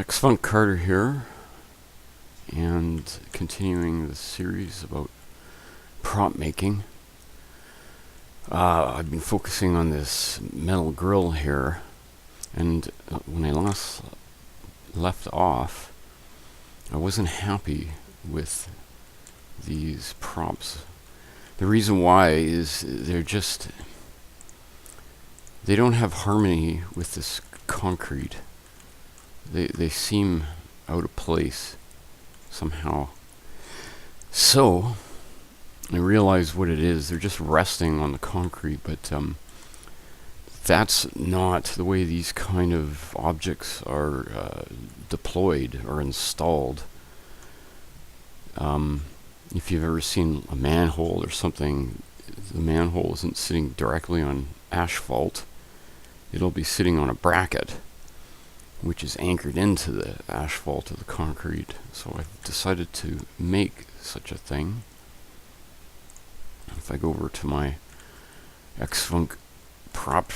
X-Funk Carter here, and continuing the series about prop making. I've been focusing on this metal grill here, and when I last left off, I wasn't happy with these props. The reason why is they don't have harmony with this concrete. They seem out of place somehow. So I realize what it is. They're just resting on the concrete, but that's not the way these kind of objects are deployed or installed. If you've ever seen a manhole or something, the manhole isn't sitting directly on asphalt. It'll be sitting on a bracket, which is anchored into the asphalt of the concrete. So I've decided to make such a thing. If I go over to my X-Funk prop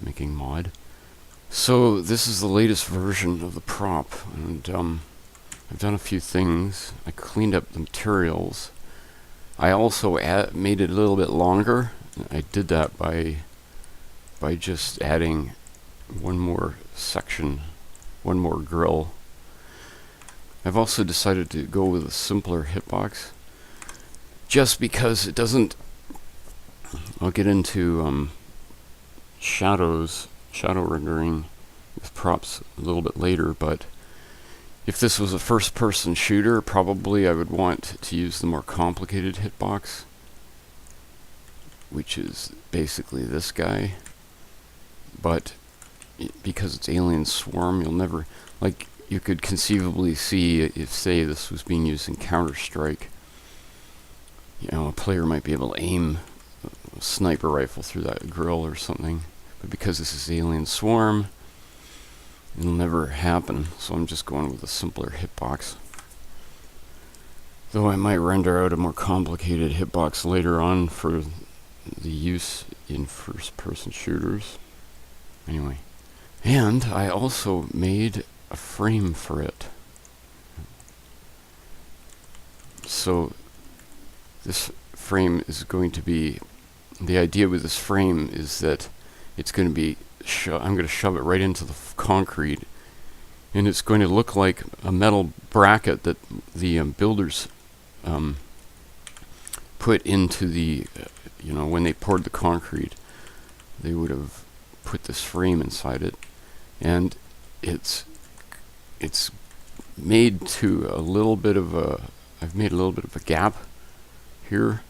making mod. So this is the latest version of the prop, and I've done a few things. I cleaned up the materials. I also made it a little bit longer. I did that by just adding one more section, one more grill. I've also decided to go with a simpler hitbox, just because it doesn't. I'll get into shadow rendering with props a little bit later, but if this was a first-person shooter, probably I would want to use the more complicated hitbox, which is basically this guy. But because it's Alien Swarm, you'll never, like, you could conceivably see if, say, this was being used in Counter-Strike, you know, a player might be able to aim a sniper rifle through that grill or something. But because this is Alien Swarm, it'll never happen. So I'm just going with a simpler hitbox. Though I might render out a more complicated hitbox later on for the use in first-person shooters. Anyway. And I also made a frame for it. So this frame is going to be, the idea with this frame is that it's going to be, I'm going to shove it right into the concrete, and it's going to look like a metal bracket that the builders put into the, when they poured the concrete, they would have put this frame inside it, and it's made to a little bit of a, I've made a little bit of a gap here,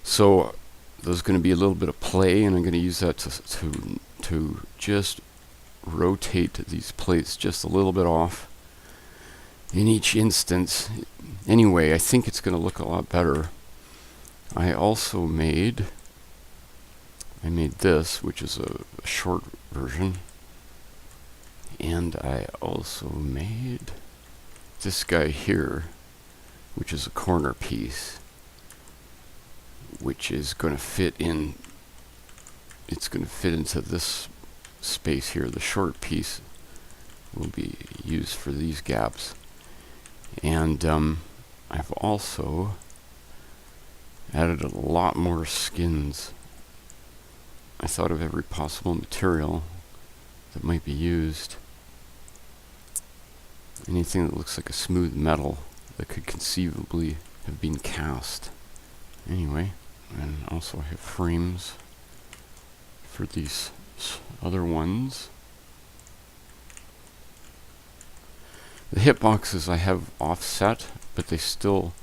so there's going to be a little bit of play, and I'm going to use that to just rotate these plates just a little bit off in each instance. Anyway, I think it's going to look a lot better. I also made this, which is a short version, and I also made this guy here, which is a corner piece, which is going to fit in. It's going to fit into this space here. The short piece will be used for these gaps, and I've also added a lot more skins. I thought of every possible material that might be used. Anything that looks like a smooth metal that could conceivably have been cast. Anyway, and also I have frames for these other ones. The hitboxes I have offset, but they still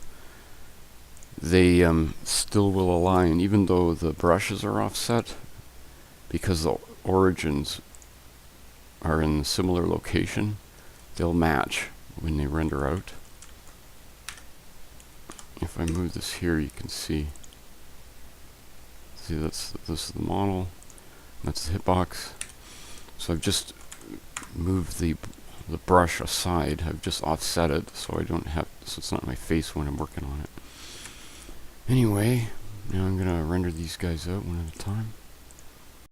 will align, even though the brushes are offset, because the origins are in a similar location. They'll match when they render out. If I move this here, you can see this is the model, that's the hitbox. So I've just moved the brush aside. I've just offset it so I don't have, so it's not my face when I'm working on it. Anyway, now I'm gonna render these guys out one at a time.